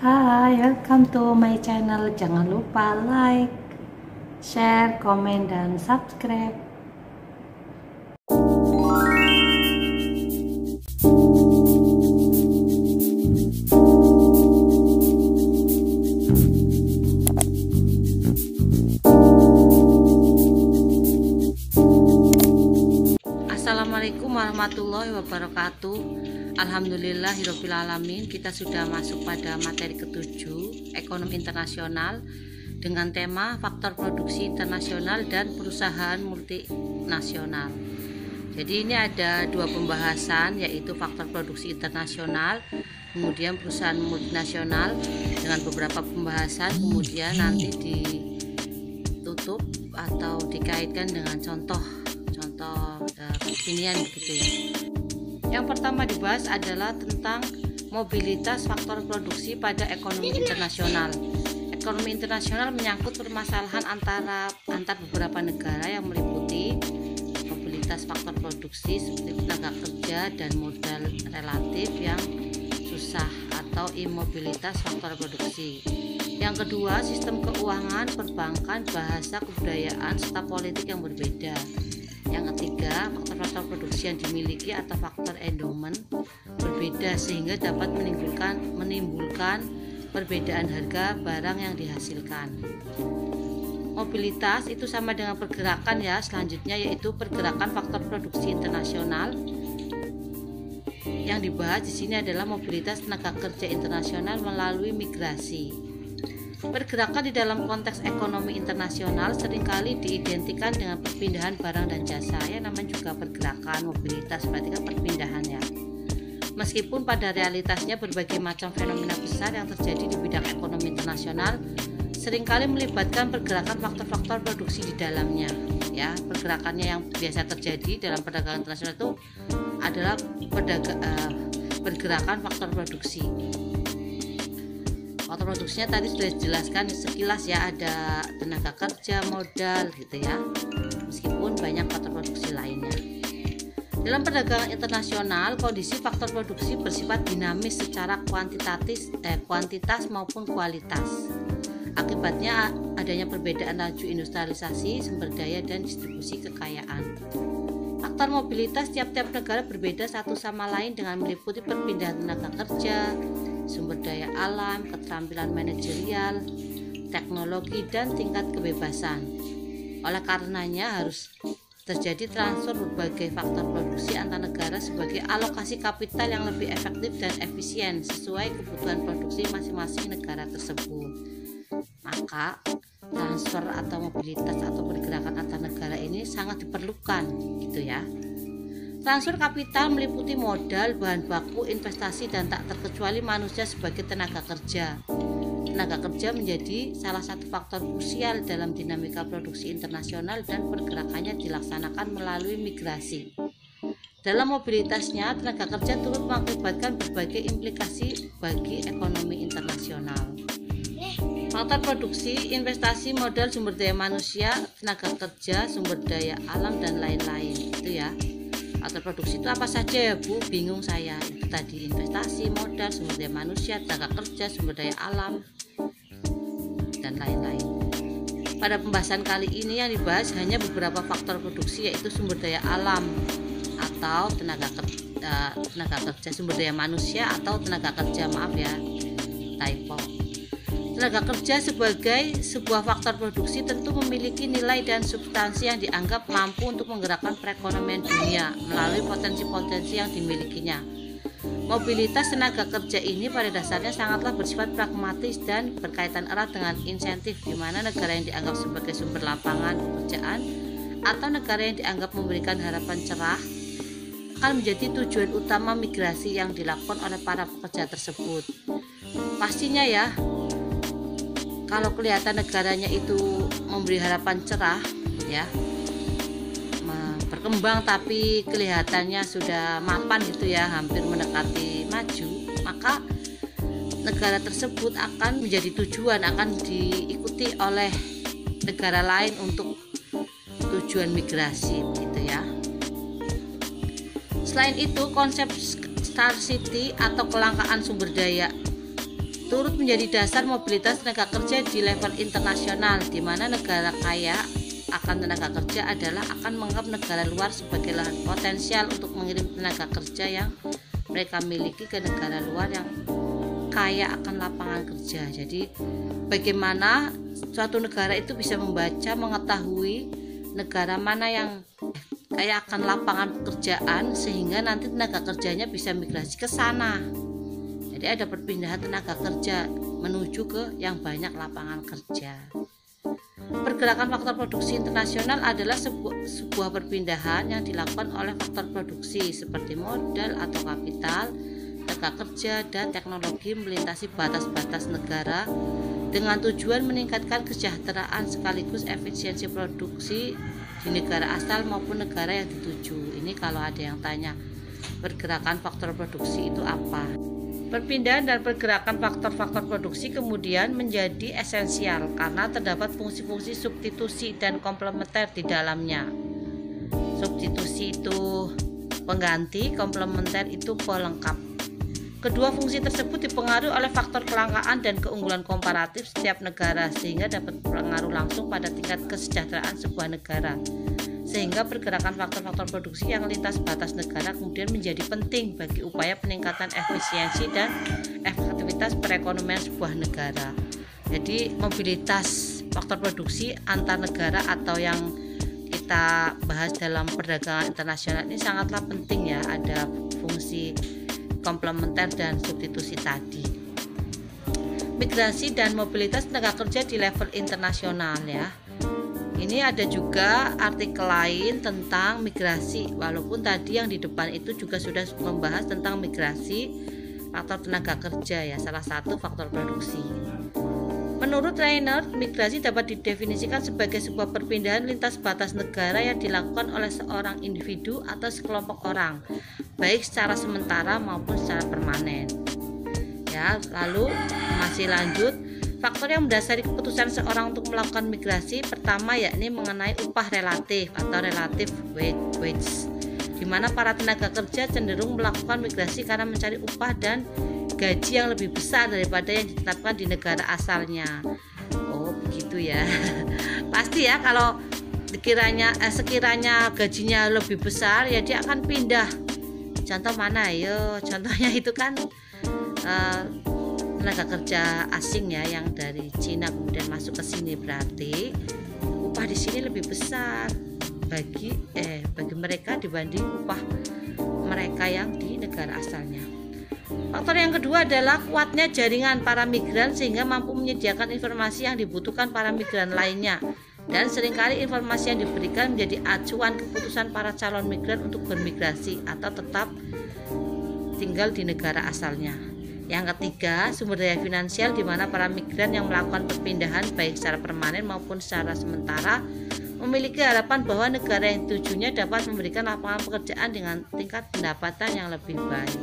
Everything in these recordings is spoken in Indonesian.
Hai, welcome to my channel. Jangan lupa like, share, komen, dan subscribe. Assalamualaikum warahmatullahi wabarakatuh. Alhamdulillahirabbil alamin. Kita sudah masuk pada materi ke-7, ekonomi internasional, dengan tema faktor produksi internasional dan perusahaan multinasional. Jadi ini ada dua pembahasan, yaitu faktor produksi internasional, kemudian perusahaan multinasional, dengan beberapa pembahasan, kemudian nanti ditutup atau dikaitkan dengan contoh kekinian begitu ya. Yang pertama dibahas adalah tentang mobilitas faktor produksi pada ekonomi internasional. Ekonomi internasional menyangkut permasalahan antar beberapa negara yang meliputi mobilitas faktor produksi seperti tenaga kerja dan modal relatif yang susah atau imobilitas faktor produksi. Yang kedua, sistem keuangan, perbankan, bahasa, kebudayaan, serta politik yang berbeda. Yang ketiga, faktor-faktor produksi yang dimiliki atau faktor endowment berbeda sehingga dapat menimbulkan perbedaan harga barang yang dihasilkan. Mobilitas itu sama dengan pergerakan ya. Selanjutnya yaitu pergerakan faktor produksi internasional. Yang dibahas di sini adalah mobilitas tenaga kerja internasional melalui migrasi. Pergerakan di dalam konteks ekonomi internasional seringkali diidentikan dengan perpindahan barang dan jasa. Ya, namanya juga pergerakan, mobilitas, berarti kan perpindahan ya. Meskipun pada realitasnya berbagai macam fenomena besar yang terjadi di bidang ekonomi internasional seringkali melibatkan pergerakan faktor-faktor produksi di dalamnya. Ya, pergerakannya yang biasa terjadi dalam perdagangan internasional itu adalah pergerakan faktor produksi. Faktor produksinya tadi sudah dijelaskan sekilas ya, ada tenaga kerja, modal gitu ya, meskipun banyak faktor produksi lainnya. Dalam perdagangan internasional, kondisi faktor produksi bersifat dinamis secara kuantitas maupun kualitas. Akibatnya adanya perbedaan laju industrialisasi, sumber daya, dan distribusi kekayaan. Faktor mobilitas tiap-tiap negara berbeda satu sama lain dengan meliputi perpindahan tenaga kerja, sumber daya alam, keterampilan manajerial, teknologi, dan tingkat kebebasan. Oleh karenanya harus terjadi transfer berbagai faktor produksi antar negara sebagai alokasi kapital yang lebih efektif dan efisien sesuai kebutuhan produksi masing-masing negara tersebut. Maka transfer atau mobilitas atau pergerakan antar negara ini sangat diperlukan gitu ya. Transfer kapital meliputi modal, bahan baku, investasi, dan tak terkecuali manusia sebagai tenaga kerja. Tenaga kerja menjadi salah satu faktor krusial dalam dinamika produksi internasional dan pergerakannya dilaksanakan melalui migrasi. Dalam mobilitasnya, tenaga kerja turut mengakibatkan berbagai implikasi bagi ekonomi internasional. Faktor produksi, investasi, modal, sumber daya manusia, tenaga kerja, sumber daya alam, dan lain-lain. Itu ya. Faktor produksi itu apa saja ya Bu? Bingung saya. Itu tadi investasi, modal, sumber daya manusia, tenaga kerja, sumber daya alam, dan lain-lain. Pada pembahasan kali ini yang dibahas hanya beberapa faktor produksi, yaitu sumber daya alam atau tenaga kerja, sumber daya manusia atau tenaga kerja, maaf ya, typo. Tenaga kerja sebagai sebuah faktor produksi tentu memiliki nilai dan substansi yang dianggap mampu untuk menggerakkan perekonomian dunia melalui potensi-potensi yang dimilikinya. Mobilitas tenaga kerja ini pada dasarnya sangatlah bersifat pragmatis dan berkaitan erat dengan insentif, di mana negara yang dianggap sebagai sumber lapangan pekerjaan atau negara yang dianggap memberikan harapan cerah akan menjadi tujuan utama migrasi yang dilakukan oleh para pekerja tersebut. Pastinya ya, kalau kelihatan negaranya itu memberi harapan cerah ya, berkembang tapi kelihatannya sudah mapan gitu ya, hampir mendekati maju, maka negara tersebut akan menjadi tujuan, akan diikuti oleh negara lain untuk tujuan migrasi gitu ya. Selain itu, konsep scarcity atau kelangkaan sumber daya turut menjadi dasar mobilitas tenaga kerja di level internasional, di mana negara kaya akan tenaga kerja adalah akan menganggap negara luar sebagai lahan potensial untuk mengirim tenaga kerja yang mereka miliki ke negara luar yang kaya akan lapangan kerja. Jadi bagaimana suatu negara itu bisa membaca, mengetahui negara mana yang kaya akan lapangan pekerjaan, sehingga nanti tenaga kerjanya bisa migrasi ke sana. Jadi ada perpindahan tenaga kerja menuju ke yang banyak lapangan kerja. Pergerakan faktor produksi internasional adalah sebuah perpindahan yang dilakukan oleh faktor produksi seperti modal atau kapital, tenaga kerja, dan teknologi melintasi batas-batas negara dengan tujuan meningkatkan kesejahteraan sekaligus efisiensi produksi di negara asal maupun negara yang dituju. Ini kalau ada yang tanya pergerakan faktor produksi itu apa. Perpindahan dan pergerakan faktor-faktor produksi kemudian menjadi esensial karena terdapat fungsi-fungsi substitusi dan komplementer di dalamnya. Substitusi itu pengganti, komplementer itu pelengkap. Kedua fungsi tersebut dipengaruhi oleh faktor kelangkaan dan keunggulan komparatif setiap negara, sehingga dapat berpengaruh langsung pada tingkat kesejahteraan sebuah negara. Sehingga pergerakan faktor-faktor produksi yang lintas batas negara kemudian menjadi penting bagi upaya peningkatan efisiensi dan efektivitas perekonomian sebuah negara. Jadi mobilitas faktor produksi antar negara atau yang kita bahas dalam perdagangan internasional ini sangatlah penting ya, ada fungsi komplementer dan substitusi tadi. Migrasi dan mobilitas tenaga kerja di level internasional ya. Ini ada juga artikel lain tentang migrasi, walaupun tadi yang di depan itu juga sudah membahas tentang migrasi faktor tenaga kerja ya, salah satu faktor produksi. Menurut Reinert, migrasi dapat didefinisikan sebagai sebuah perpindahan lintas batas negara yang dilakukan oleh seorang individu atau sekelompok orang, baik secara sementara maupun secara permanen. Ya, lalu masih lanjut, faktor yang mendasari keputusan seorang untuk melakukan migrasi pertama yakni mengenai upah relatif atau relative wage, di mana para tenaga kerja cenderung melakukan migrasi karena mencari upah dan gaji yang lebih besar daripada yang ditetapkan di negara asalnya. Oh begitu ya. Pasti ya, kalau sekiranya gajinya lebih besar ya dia akan pindah. Contoh mana? Ayo, contohnya itu kan tenaga kerja asing ya, yang dari Cina kemudian masuk ke sini, berarti upah di sini lebih besar bagi mereka dibanding upah mereka yang di negara asalnya. Faktor yang kedua adalah kuatnya jaringan para migran sehingga mampu menyediakan informasi yang dibutuhkan para migran lainnya, dan seringkali informasi yang diberikan menjadi acuan keputusan para calon migran untuk bermigrasi atau tetap tinggal di negara asalnya. Yang ketiga, sumber daya finansial, di mana para migran yang melakukan perpindahan baik secara permanen maupun secara sementara memiliki harapan bahwa negara yang tujuannya dapat memberikan lapangan pekerjaan dengan tingkat pendapatan yang lebih baik.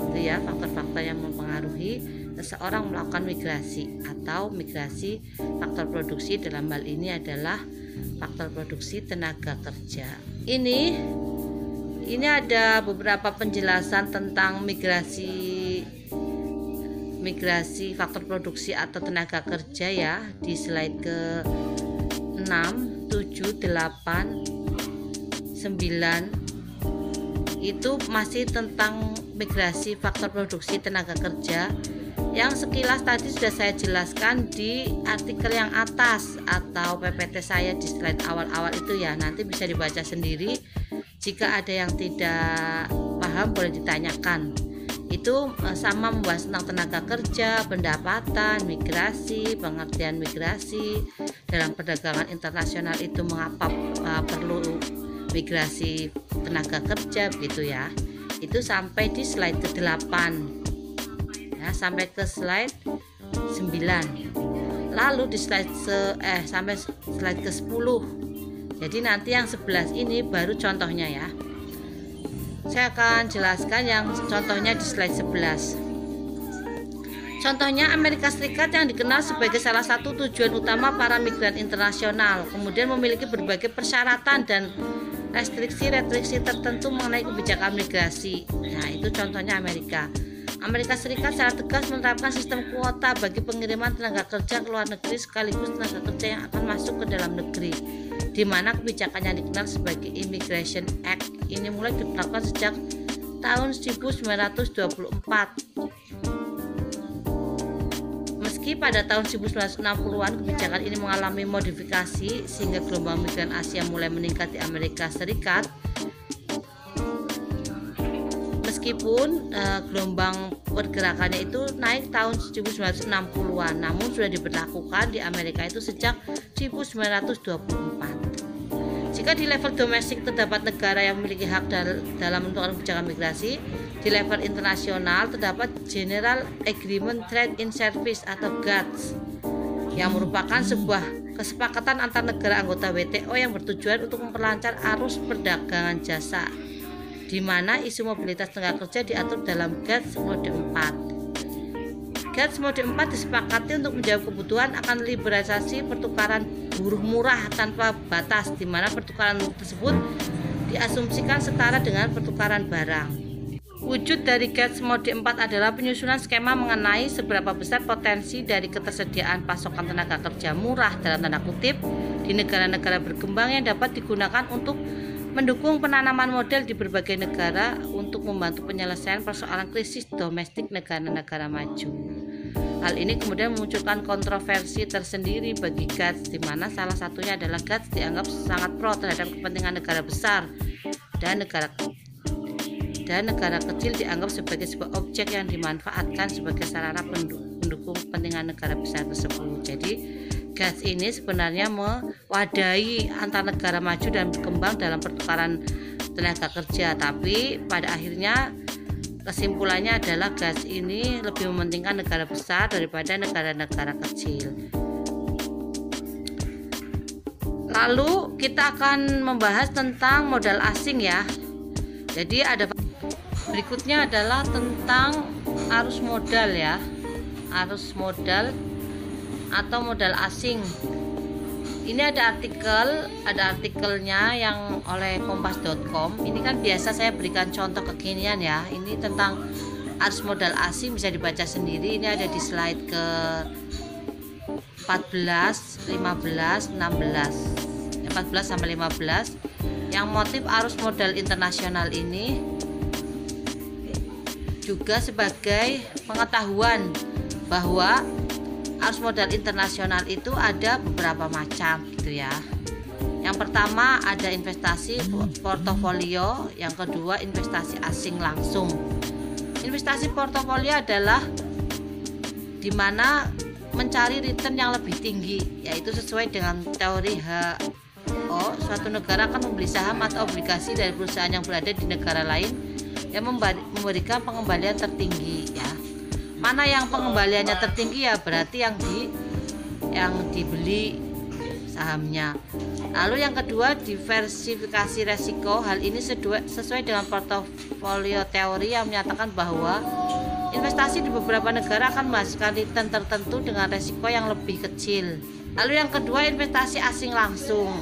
Itu ya faktor-faktor yang mempengaruhi seseorang melakukan migrasi atau migrasi. Faktor produksi dalam hal ini adalah faktor produksi tenaga kerja. Ini ada beberapa penjelasan tentang migrasi faktor produksi atau tenaga kerja ya, di slide ke 6, 7, 8, 9 itu masih tentang migrasi faktor produksi tenaga kerja yang sekilas tadi sudah saya jelaskan di artikel yang atas atau PPT saya di slide awal-awal itu ya. Nanti bisa dibaca sendiri, jika ada yang tidak paham boleh ditanyakan. Itu sama membahas tentang tenaga kerja, pendapatan, migrasi, pengertian migrasi dalam perdagangan internasional, itu mengapa perlu migrasi tenaga kerja begitu ya. Itu sampai di slide ke-8 ya, sampai ke slide 9. Lalu di slide sampai slide ke-10. Jadi nanti yang 11 ini baru contohnya ya. Saya akan jelaskan yang contohnya di slide 11. Contohnya Amerika Serikat yang dikenal sebagai salah satu tujuan utama para migran internasional, kemudian memiliki berbagai persyaratan dan restriksi tertentu mengenai kebijakan migrasi. Nah, itu contohnya Amerika. Amerika Serikat secara tegas menerapkan sistem kuota bagi pengiriman tenaga kerja ke luar negeri sekaligus tenaga kerja yang akan masuk ke dalam negeri, di mana kebijakan yang dikenal sebagai Immigration Act ini mulai diterapkan sejak tahun 1924. Meski pada tahun 1960-an kebijakan ini mengalami modifikasi sehingga gelombang migran Asia mulai meningkat di Amerika Serikat, meskipun gelombang pergerakannya itu naik tahun 1960-an, namun sudah diberlakukan di Amerika itu sejak 1924. Jika di level domestik terdapat negara yang memiliki hak dalam menentukan kebijakan migrasi, di level internasional terdapat General Agreement Trade in Service atau GATS yang merupakan sebuah kesepakatan antar negara anggota WTO yang bertujuan untuk memperlancar arus perdagangan jasa, di mana isu mobilitas tenaga kerja diatur dalam GATS mode 4. GATS mode 4 disepakati untuk menjawab kebutuhan akan liberalisasi pertukaran buruh murah tanpa batas, di mana pertukaran tersebut diasumsikan setara dengan pertukaran barang. Wujud dari GATS mode 4 adalah penyusunan skema mengenai seberapa besar potensi dari ketersediaan pasokan tenaga kerja murah dalam tanda kutip di negara-negara berkembang yang dapat digunakan untuk mendukung penanaman model di berbagai negara untuk membantu penyelesaian persoalan krisis domestik negara-negara maju. Hal ini kemudian memunculkan kontroversi tersendiri bagi GATS, di mana salah satunya adalah GATS dianggap sangat pro terhadap kepentingan negara besar dan negara kecil dianggap sebagai sebuah objek yang dimanfaatkan sebagai sarana pendukung kepentingan negara besar tersebut. Jadi GATS ini sebenarnya mewadahi antar negara maju dan berkembang dalam pertukaran tenaga kerja, tapi pada akhirnya kesimpulannya adalah GATS ini lebih mementingkan negara besar daripada negara-negara kecil. Lalu kita akan membahas tentang modal asing ya. Jadi berikutnya adalah tentang arus modal ya. Arus modal atau modal asing. Ini ada artikelnya yang oleh kompas.com. Ini kan biasa saya berikan contoh kekinian ya. Ini tentang arus modal asing, bisa dibaca sendiri. Ini ada di slide ke 14, 15, 16. 14 sampai 15. Yang motif arus modal internasional ini juga sebagai pengetahuan bahwa arus modal internasional itu ada beberapa macam gitu ya. Yang pertama ada investasi portofolio, yang kedua investasi asing langsung. Investasi portofolio adalah di mana mencari return yang lebih tinggi, yaitu sesuai dengan teori HO, suatu negara akan membeli saham atau obligasi dari perusahaan yang berada di negara lain yang memberikan pengembalian tertinggi ya. Mana yang pengembaliannya tertinggi ya berarti yang dibeli sahamnya. Lalu yang kedua diversifikasi resiko. Hal ini sesuai dengan portofolio teori yang menyatakan bahwa investasi di beberapa negara akan menghasilkan return tertentu dengan resiko yang lebih kecil. Lalu yang kedua investasi asing langsung,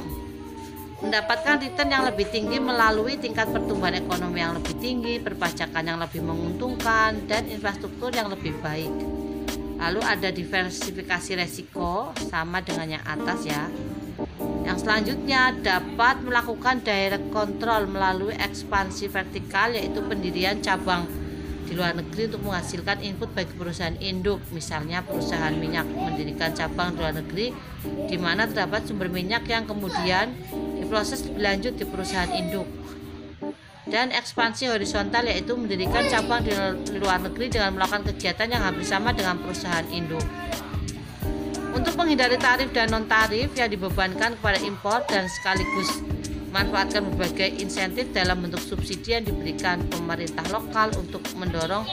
mendapatkan return yang lebih tinggi melalui tingkat pertumbuhan ekonomi yang lebih tinggi, perpajakan yang lebih menguntungkan, dan infrastruktur yang lebih baik. Lalu ada diversifikasi resiko, sama dengan yang atas ya. Yang selanjutnya dapat melakukan direct control melalui ekspansi vertikal, yaitu pendirian cabang di luar negeri untuk menghasilkan input bagi perusahaan induk. Misalnya perusahaan minyak mendirikan cabang di luar negeri di mana terdapat sumber minyak yang kemudian diproses lebih lanjut di perusahaan induk. Dan ekspansi horizontal, yaitu mendirikan cabang di luar negeri dengan melakukan kegiatan yang hampir sama dengan perusahaan induk. Untuk menghindari tarif dan non tarif yang dibebankan kepada impor dan sekaligus manfaatkan berbagai insentif dalam bentuk subsidi yang diberikan pemerintah lokal untuk mendorong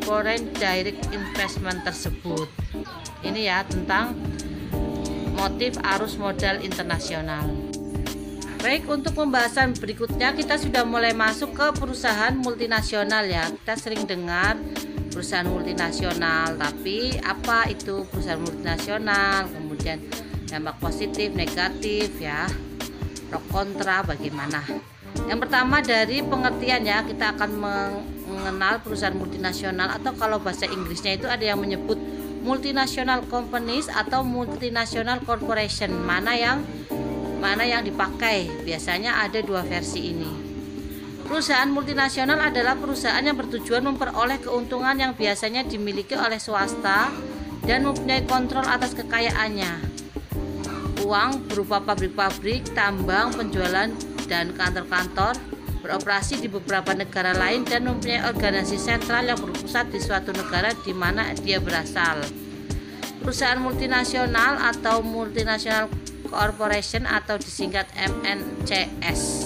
foreign direct investment tersebut. Ini ya tentang motif arus modal internasional. Baik, untuk pembahasan berikutnya kita sudah mulai masuk ke perusahaan multinasional ya. Kita sering dengar perusahaan multinasional, tapi apa itu perusahaan multinasional? Kemudian dampak positif, negatif ya. Pro kontra bagaimana. Yang pertama dari pengertian ya, kita akan mengenal perusahaan multinasional, atau kalau bahasa Inggrisnya itu ada yang menyebut multinational companies atau multinational corporation. Mana yang dipakai? Biasanya ada dua versi ini. Perusahaan multinasional adalah perusahaan yang bertujuan memperoleh keuntungan yang biasanya dimiliki oleh swasta dan mempunyai kontrol atas kekayaannya. Uang berupa pabrik-pabrik, tambang, penjualan, dan kantor-kantor, beroperasi di beberapa negara lain dan mempunyai organisasi sentral yang berpusat di suatu negara di mana dia berasal. Perusahaan multinasional atau multinational corporation atau disingkat MNCS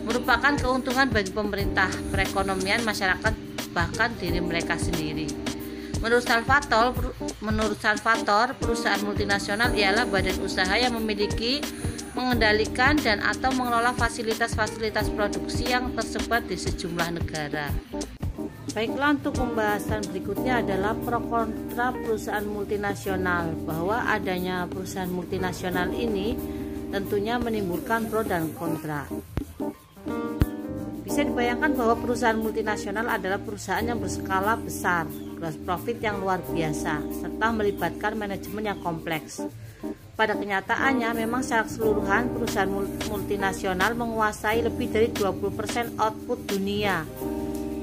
merupakan keuntungan bagi pemerintah, perekonomian, masyarakat, bahkan diri mereka sendiri. Menurut Salvatore, perusahaan multinasional ialah badan usaha yang memiliki, mengendalikan, dan atau mengelola fasilitas-fasilitas produksi yang tersebar di sejumlah negara. Baiklah, untuk pembahasan berikutnya adalah pro kontra perusahaan multinasional. Bahwa adanya perusahaan multinasional ini tentunya menimbulkan pro dan kontra. Bisa dibayangkan bahwa perusahaan multinasional adalah perusahaan yang berskala besar, gross profit yang luar biasa, serta melibatkan manajemen yang kompleks. Pada kenyataannya, memang secara keseluruhan perusahaan multinasional menguasai lebih dari 20% output dunia,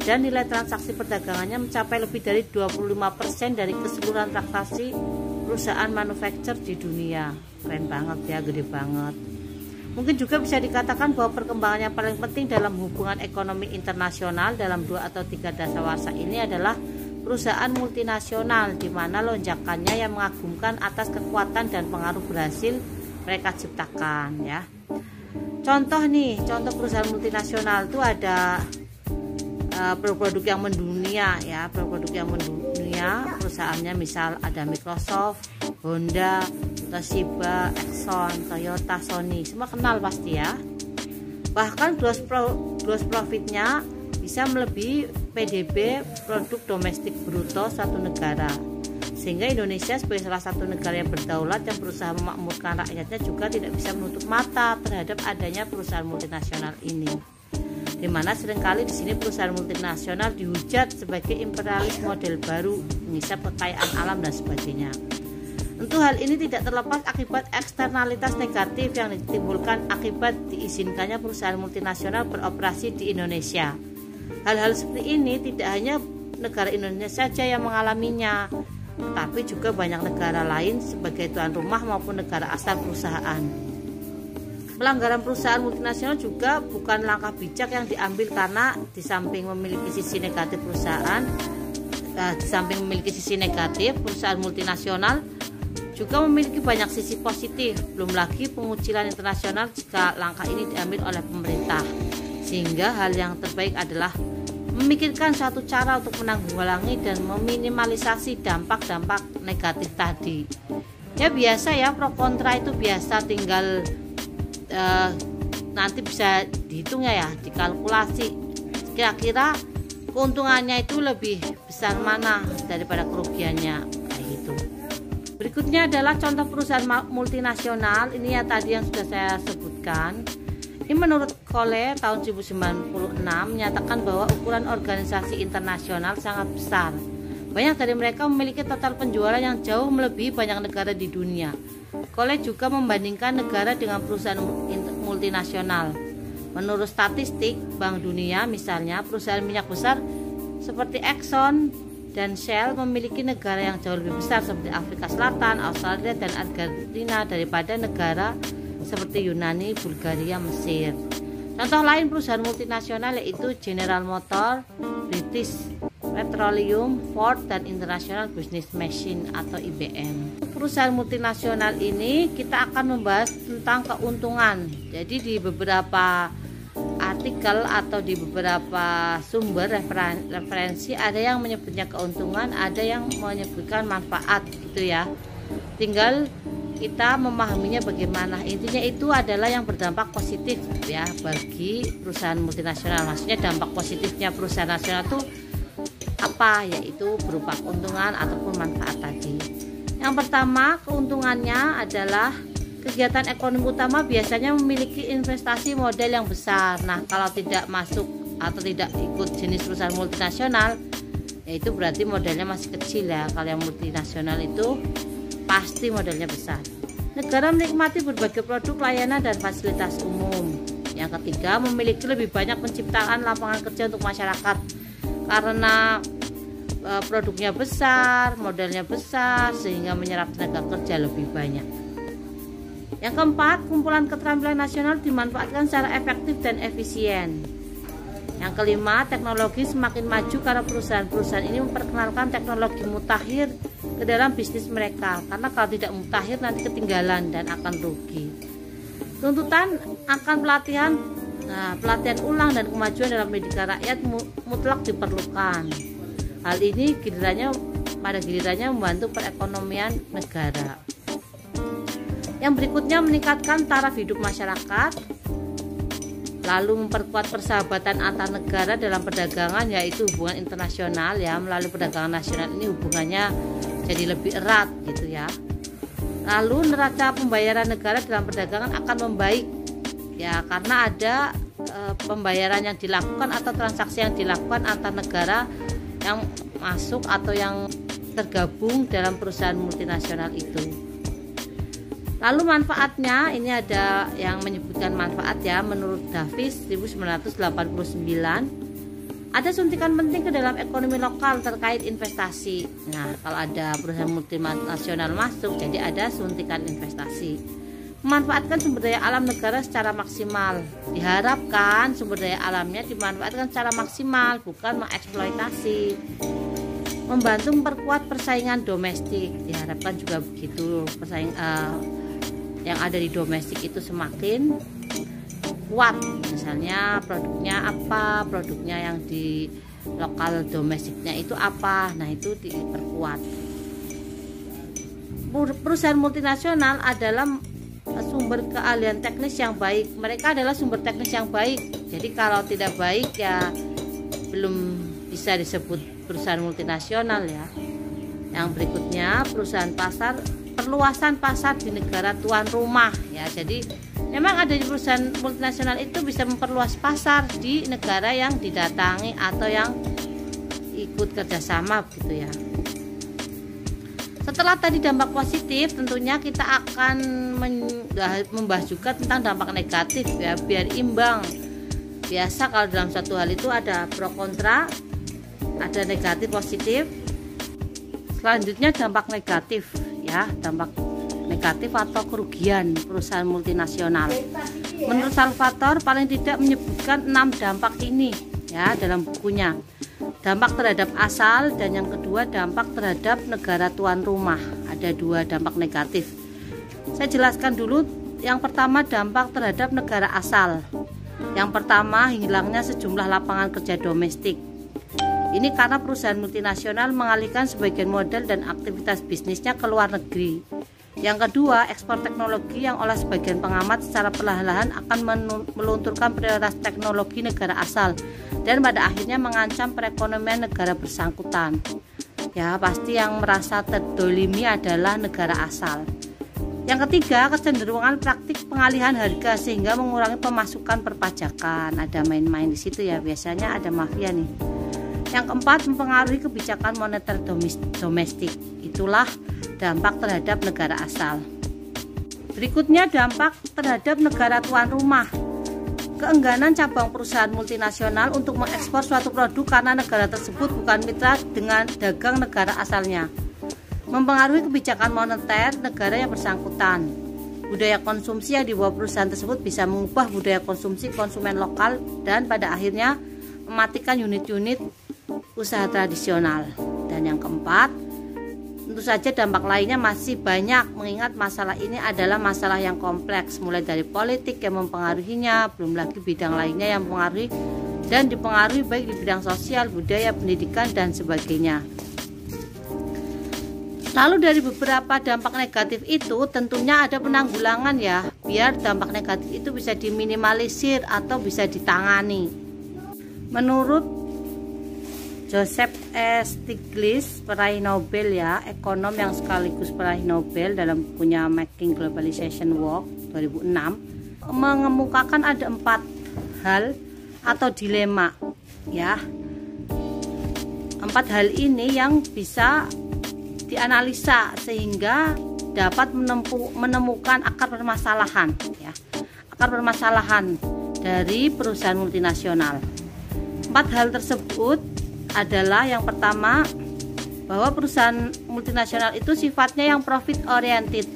dan nilai transaksi perdagangannya mencapai lebih dari 25% dari keseluruhan transaksi perusahaan manufaktur di dunia. Keren banget ya, gede banget. Mungkin juga bisa dikatakan bahwa perkembangan yang paling penting dalam hubungan ekonomi internasional dalam 2 atau 3 dasawarsa ini adalah perusahaan multinasional, di mana lonjakannya yang mengagumkan atas kekuatan dan pengaruh berhasil mereka ciptakan ya. Contoh perusahaan multinasional itu ada produk yang mendunia ya, perusahaannya misal ada Microsoft, Honda, Toshiba, Exxon, Toyota, Sony, semua kenal pasti ya. Bahkan gross profitnya bisa melebihi PDB produk domestik bruto suatu negara, sehingga Indonesia sebagai salah satu negara yang berdaulat yang berusaha memakmurkan rakyatnya juga tidak bisa menutup mata terhadap adanya perusahaan multinasional ini, dimana seringkali di sini perusahaan multinasional dihujat sebagai imperialis model baru, mengisap kekayaan alam dan sebagainya. Tentu hal ini tidak terlepas akibat eksternalitas negatif yang ditimbulkan akibat diizinkannya perusahaan multinasional beroperasi di Indonesia. Hal-hal seperti ini tidak hanya negara Indonesia saja yang mengalaminya, tetapi juga banyak negara lain sebagai tuan rumah maupun negara asal perusahaan. Pelanggaran perusahaan multinasional juga bukan langkah bijak yang diambil, karena di samping memiliki sisi negatif perusahaan multinasional juga memiliki banyak sisi positif, belum lagi pengucilan internasional jika langkah ini diambil oleh pemerintah, sehingga hal yang terbaik adalah memikirkan suatu cara untuk menanggulangi dan meminimalisasi dampak-dampak negatif tadi. Ya biasa ya, pro kontra itu biasa, tinggal nanti bisa dihitung ya, dikalkulasi kira-kira keuntungannya itu lebih besar mana daripada kerugiannya, kayak gitu. Berikutnya adalah contoh perusahaan multinasional. Ini ya tadi yang sudah saya sebutkan. Ini menurut Cole tahun 1996 menyatakan bahwa ukuran organisasi internasional sangat besar. Banyak dari mereka memiliki total penjualan yang jauh melebihi banyak negara di dunia. Cole juga membandingkan negara dengan perusahaan multinasional. Menurut statistik Bank Dunia misalnya, perusahaan minyak besar seperti Exxon dan Shell memiliki negara yang jauh lebih besar seperti Afrika Selatan, Australia, dan Argentina daripada negara seperti Yunani, Bulgaria, Mesir. Contoh lain perusahaan multinasional yaitu General Motors, British Petroleum, Ford, dan International Business Machine atau IBM. Perusahaan multinasional ini kita akan membahas tentang keuntungan. Jadi di beberapa artikel atau di beberapa sumber referensi ada yang menyebutnya keuntungan, ada yang menyebutkan manfaat gitu ya. Tinggal kita memahaminya bagaimana. Intinya itu adalah yang berdampak positif ya bagi perusahaan multinasional. Maksudnya dampak positifnya perusahaan nasional itu apa? Yaitu berupa keuntungan ataupun manfaat tadi. Yang pertama, keuntungannya adalah kegiatan ekonomi utama biasanya memiliki investasi modal yang besar. Nah, kalau tidak masuk atau tidak ikut jenis perusahaan multinasional, yaitu berarti modalnya masih kecil ya. Kalau yang multinasional itu pasti modalnya besar. Negara menikmati berbagai produk, layanan, dan fasilitas umum. Yang ketiga, memiliki lebih banyak penciptaan lapangan kerja untuk masyarakat karena produknya besar, modalnya besar, sehingga menyerap tenaga kerja lebih banyak. Yang keempat, kumpulan keterampilan nasional dimanfaatkan secara efektif dan efisien. Yang kelima, teknologi semakin maju karena perusahaan-perusahaan ini memperkenalkan teknologi mutakhir ke dalam bisnis mereka, karena kalau tidak mutakhir nanti ketinggalan dan akan rugi. Tuntutan akan pelatihan ulang dan kemajuan dalam pendidikan rakyat mutlak diperlukan. Hal ini pada gilirannya membantu perekonomian negara. Yang berikutnya, meningkatkan taraf hidup masyarakat, lalu memperkuat persahabatan antar negara dalam perdagangan, yaitu hubungan internasional ya. Melalui perdagangan nasional ini hubungannya jadi lebih erat gitu ya. Lalu neraca pembayaran negara dalam perdagangan akan membaik ya, karena ada pembayaran yang dilakukan atau transaksi yang dilakukan antar negara yang masuk atau yang tergabung dalam perusahaan multinasional itu. Lalu manfaatnya, ini ada yang menyebutkan manfaat ya. Menurut Davis 1989, ada suntikan penting ke dalam ekonomi lokal terkait investasi. Nah, kalau ada perusahaan multinasional masuk, jadi ada suntikan investasi. Memanfaatkan sumber daya alam negara secara maksimal. Diharapkan sumber daya alamnya dimanfaatkan secara maksimal, bukan mengeksploitasi. Membantu memperkuat persaingan domestik. Diharapkan juga begitu, yang ada di domestik itu semakin kuat. Misalnya produknya yang di lokal domestiknya itu apa, nah itu diperkuat. Perusahaan multinasional adalah sumber keahlian teknis yang baik. Mereka adalah sumber teknis yang baik. Jadi kalau tidak baik ya belum bisa disebut perusahaan multinasional ya. Yang berikutnya, perusahaan pasar, perluasan pasar di negara tuan rumah ya. Jadi memang ada perusahaan multinasional itu bisa memperluas pasar di negara yang didatangi atau yang ikut kerjasama gitu ya. Setelah tadi dampak positif, tentunya kita akan membahas juga tentang dampak negatif ya, biar imbang. Biasa kalau dalam satu hal itu ada pro kontra, ada negatif positif. Selanjutnya dampak negatif ya, dampak negatif atau kerugian perusahaan multinasional. Menurut Salvatore paling tidak menyebutkan 6 dampak ini ya dalam bukunya. Dampak terhadap asal, dan yang kedua dampak terhadap negara tuan rumah. Ada 2 dampak negatif. Saya jelaskan dulu. Yang pertama, dampak terhadap negara asal. Yang pertama, hilangnya sejumlah lapangan kerja domestik. Ini karena perusahaan multinasional mengalihkan sebagian modal dan aktivitas bisnisnya ke luar negeri. Yang kedua, ekspor teknologi yang oleh sebagian pengamat secara perlahan-lahan akan melunturkan prioritas teknologi negara asal dan pada akhirnya mengancam perekonomian negara bersangkutan. Ya, pasti yang merasa terdolimi adalah negara asal. Yang ketiga, kecenderungan praktik pengalihan harga sehingga mengurangi pemasukan perpajakan. Ada main-main di situ ya, biasanya ada mafia nih. Yang keempat, mempengaruhi kebijakan moneter domestik. Itulah dampak terhadap negara asal. Berikutnya, dampak terhadap negara tuan rumah. Keengganan cabang perusahaan multinasional untuk mengekspor suatu produk karena negara tersebut bukan mitra dengan dagang negara asalnya. Mempengaruhi kebijakan moneter negara yang bersangkutan. Budaya konsumsi yang dibawa perusahaan tersebut bisa mengubah budaya konsumsi konsumen lokal dan pada akhirnya mematikan unit-unit usaha tradisional. Dan yang keempat, tentu saja dampak lainnya masih banyak, mengingat masalah ini adalah masalah yang kompleks, mulai dari politik yang mempengaruhinya, belum lagi bidang lainnya yang mempengaruhi dan dipengaruhi baik di bidang sosial, budaya, pendidikan, dan sebagainya. Lalu dari beberapa dampak negatif itu tentunya ada penanggulangan ya, biar dampak negatif itu bisa diminimalisir atau bisa ditangani. Menurut Joseph S. Stiglitz, peraih Nobel ya, ekonom yang sekaligus peraih Nobel dalam bukunya Making Globalization Work 2006, mengemukakan ada 4 hal atau dilema ya. 4 hal ini yang bisa dianalisa sehingga dapat menemukan akar permasalahan, ya. Akar permasalahan dari perusahaan multinasional. 4 hal tersebut adalah yang pertama, bahwa perusahaan multinasional itu sifatnya yang profit oriented.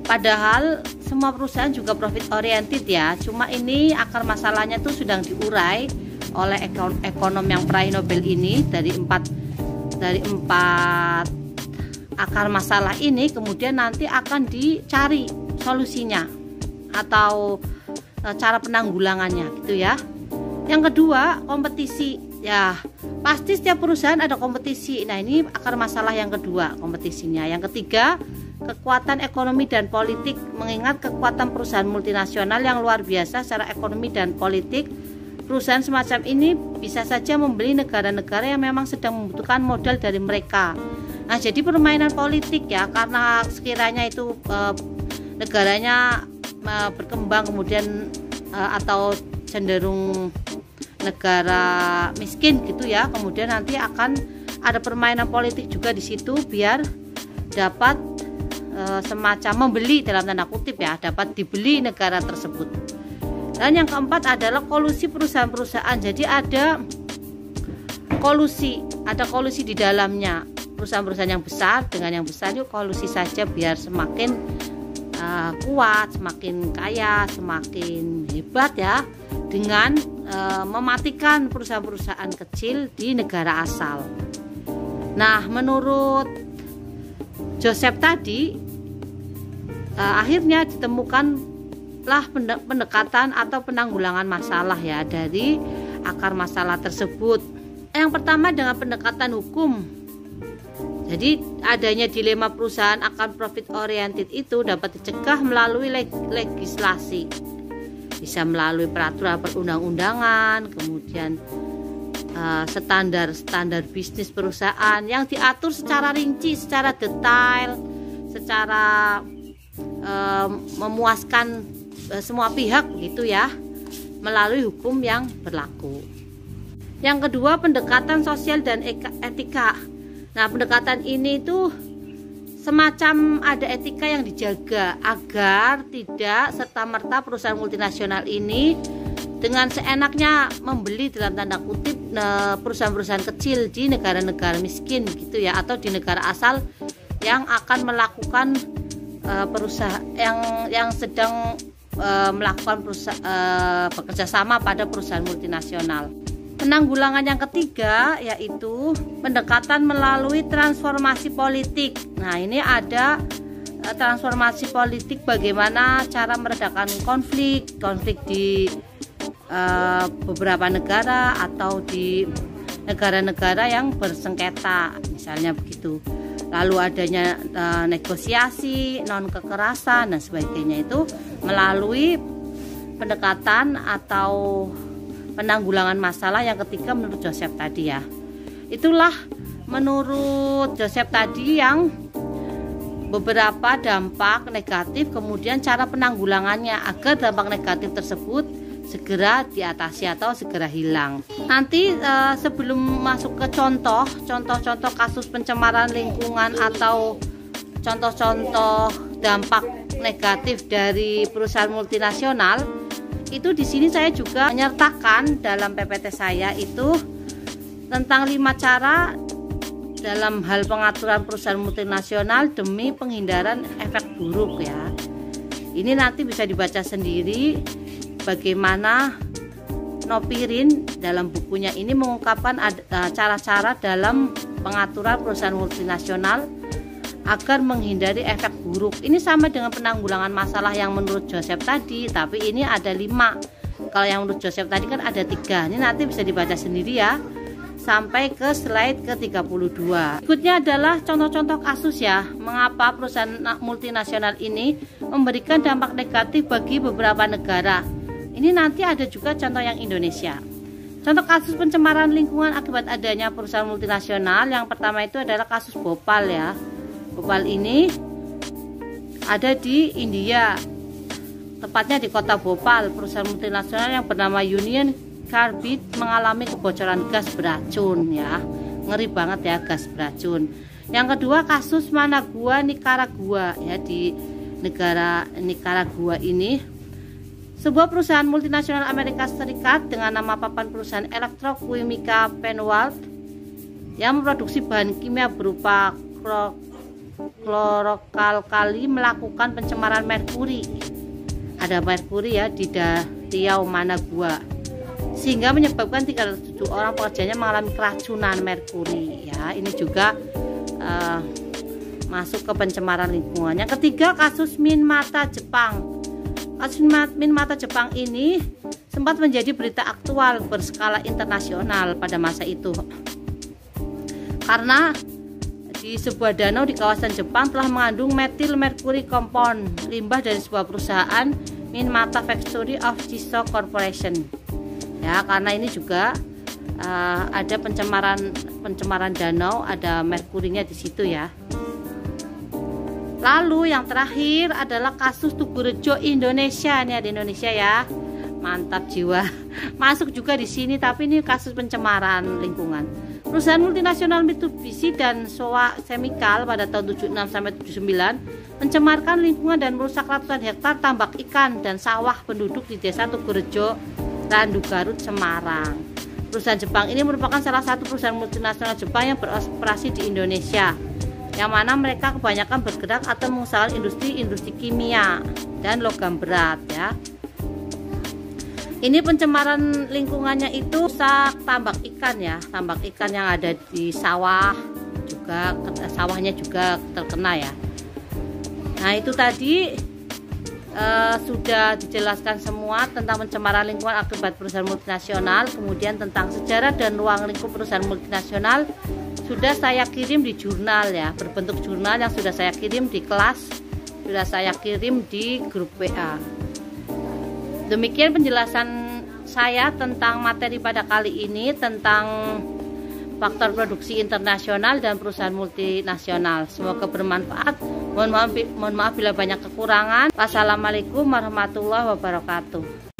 Padahal semua perusahaan juga profit oriented ya. Cuma ini akar masalahnya tuh sedang diurai oleh ekonom yang peraih Nobel ini dari empat akar masalah ini, kemudian nanti akan dicari solusinya atau cara penanggulangannya gitu ya. Yang kedua, kompetisi. Ya, pasti setiap perusahaan ada kompetisi. Nah, ini akar masalah yang kedua, kompetisinya. Yang ketiga, kekuatan ekonomi dan politik. Mengingat kekuatan perusahaan multinasional yang luar biasa secara ekonomi dan politik, perusahaan semacam ini bisa saja membeli negara-negara yang memang sedang membutuhkan modal dari mereka. Nah, jadi permainan politik ya, karena sekiranya itu negaranya berkembang kemudian atau cenderung negara miskin gitu ya, kemudian nanti akan ada permainan politik juga di situ biar dapat semacam membeli dalam tanda kutip ya, dapat dibeli negara tersebut. Dan yang keempat adalah kolusi perusahaan-perusahaan. Jadi ada kolusi di dalamnya. Perusahaan-perusahaan yang besar dengan yang besar yuk kolusi saja biar semakin kuat, semakin kaya, semakin hebat ya, dengan mematikan perusahaan-perusahaan kecil di negara asal. Nah, menurut Joseph tadi, akhirnya ditemukanlah pendekatan atau penanggulangan masalah ya dari akar masalah tersebut. Yang pertama dengan pendekatan hukum. Jadi adanya dilema perusahaan akan profit oriented itu dapat dicegah melalui legislasi. Bisa melalui peraturan perundang-undangan, kemudian standar bisnis perusahaan yang diatur secara rinci, secara detail, secara memuaskan semua pihak gitu ya, melalui hukum yang berlaku. Yang kedua, pendekatan sosial dan etika. Nah, pendekatan ini tuh semacam ada etika yang dijaga agar tidak serta-merta perusahaan multinasional ini dengan seenaknya membeli dalam tanda kutip perusahaan-perusahaan kecil di negara-negara miskin gitu ya, atau di negara asal yang akan melakukan perusahaan yang sedang melakukan bekerja sama pada perusahaan multinasional. Penanggulangan yang ketiga yaitu pendekatan melalui transformasi politik. Nah, ini ada transformasi politik, bagaimana cara meredakan konflik di beberapa negara atau di negara-negara yang bersengketa, misalnya begitu. Lalu adanya negosiasi, non kekerasan dan sebagainya, itu melalui pendekatan atau penanggulangan masalah yang ketiga menurut Joseph tadi ya. Itulah menurut Joseph tadi yang beberapa dampak negatif, kemudian cara penanggulangannya agar dampak negatif tersebut segera diatasi atau segera hilang. Nanti sebelum masuk ke contoh-contoh kasus pencemaran lingkungan atau contoh-contoh dampak negatif dari perusahaan multinasional, itu di sini saya juga menyertakan dalam PPT saya itu tentang 5 cara dalam hal pengaturan perusahaan multinasional demi penghindaran efek buruk ya. Ini nanti bisa dibaca sendiri bagaimana Nopirin dalam bukunya ini mengungkapkan cara-cara dalam pengaturan perusahaan multinasional agar menghindari efek buruk. Ini sama dengan penanggulangan masalah yang menurut Joseph tadi, tapi ini ada 5. Kalau yang menurut Joseph tadi kan ada 3. Ini nanti bisa dibaca sendiri ya, sampai ke slide ke-32. Berikutnya adalah contoh-contoh kasus ya, mengapa perusahaan multinasional ini memberikan dampak negatif bagi beberapa negara. Ini nanti ada juga contoh yang Indonesia. Contoh kasus pencemaran lingkungan akibat adanya perusahaan multinasional, yang pertama itu adalah kasus Bhopal ya. Bhopal ini ada di India, tepatnya di kota Bhopal. Perusahaan multinasional yang bernama Union Carbide mengalami kebocoran gas beracun ya. Ngeri banget ya, gas beracun. Yang kedua, kasus Managua Nicaragua ya, di negara Nicaragua ini sebuah perusahaan multinasional Amerika Serikat dengan nama papan perusahaan Electroquímica Penwalt yang memproduksi bahan kimia berupa klorokalkali melakukan pencemaran merkuri. Ada merkuri ya di Riau Managua, sehingga menyebabkan 307 orang pekerjanya mengalami keracunan merkuri ya. Ini juga masuk ke pencemaran lingkungan. Yang ketiga, kasus Minamata Jepang. Kasus Minamata Jepang ini sempat menjadi berita aktual berskala internasional pada masa itu, karena di sebuah danau di kawasan Jepang telah mengandung metil mercury compound, limbah dari sebuah perusahaan Minamata Factory of Chiso Corporation ya. Karena ini juga ada pencemaran danau, ada merkurinya di situ ya. Lalu yang terakhir adalah kasus Tugurejo Indonesia. Ini ada Indonesia ya, mantap jiwa. Masuk juga di sini, tapi ini kasus pencemaran lingkungan. Perusahaan multinasional Mitsubishi dan Showa Chemical pada tahun 76 sampai 79 mencemarkan lingkungan dan merusak ratusan hektar tambak ikan dan sawah penduduk di Desa Tugurejo, Randu Garut, Semarang. Perusahaan Jepang ini merupakan salah satu perusahaan multinasional Jepang yang beroperasi di Indonesia, yang mana mereka kebanyakan bergerak atau mengusahakan industri kimia dan logam berat ya. Ini pencemaran lingkungannya itu rusak tambak ikan ya, tambak ikan yang ada di sawah juga, sawahnya juga terkena ya. Nah itu tadi sudah dijelaskan semua tentang pencemaran lingkungan akibat perusahaan multinasional, kemudian tentang sejarah dan ruang lingkup perusahaan multinasional sudah saya kirim di jurnal ya, berbentuk jurnal yang sudah saya kirim di kelas, sudah saya kirim di grup WA. Demikian penjelasan saya tentang materi pada kali ini tentang faktor produksi internasional dan perusahaan multinasional. Semoga bermanfaat. Mohon maaf bila banyak kekurangan. Wassalamualaikum warahmatullahi wabarakatuh.